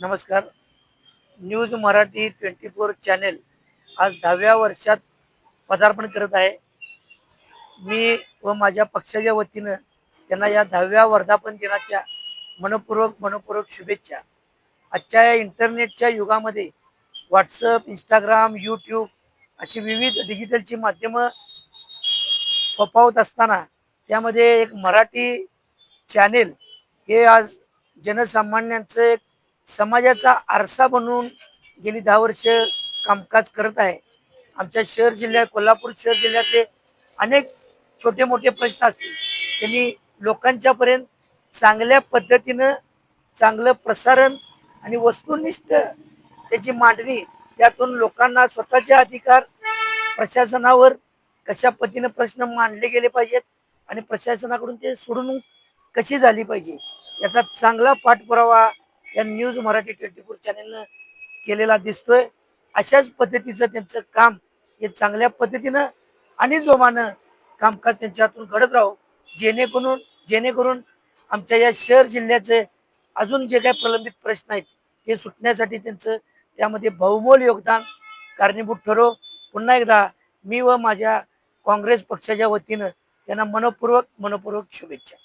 नमस्कार. News Marathi 24 channel आज 10व्या वर्षात पदार्पण करत आहे. मी व माझ्या पक्षाच्या वतीनं त्यांना या 10व्या वर्धापन दिनाच्या मनपूर्वक शुभेच्छा. आजच्या या इंटरनेटच्या युगामध्ये व्हॉट्सअप, इंस्टाग्राम, यूट्यूब अशी विविध डिजिटलची माध्यमं फोफावत असताना त्यामध्ये एक मराठी चॅनेल हे आज जनसामान्यांचं एक समाजाचा आरसा बनवून गेली 10 वर्ष कामकाज करत आहे. आमच्या शहर जिल्ह्यात कोल्हापूर शहर जिल्ह्यातले अनेक छोटे मोठे प्रश्न असतील त्यांनी लोकांच्यापर्यंत चांगल्या पद्धतीनं चांगलं प्रसारण आणि वस्तुनिष्ठ त्याची मांडणी, त्यातून लोकांना स्वतःचे अधिकार, प्रशासनावर कशा पद्धतीने प्रश्न मांडले गेले पाहिजेत आणि प्रशासनाकडून ते सोडवणूक कशी झाली पाहिजे याचा चांगला पाठपुरावा या न्यूज मराठी 24 चॅनेलनं केलेला दिसतोय. अशाच पद्धतीचं त्यांचं काम हे चांगल्या पद्धतीनं आणि जोमानं कामकाज त्यांच्या हातून घडत राहो, जेणेकरून आमच्या या शहर जिल्ह्याचे अजून जे काही प्रलंबित प्रश्न आहेत ते सुटण्यासाठी त्यांचं त्यामध्ये बहुमोल योगदान कारणीभूत ठरो. पुन्हा एकदा मी व माझ्या काँग्रेस पक्षाच्या वतीनं त्यांना मनपूर्वक शुभेच्छा.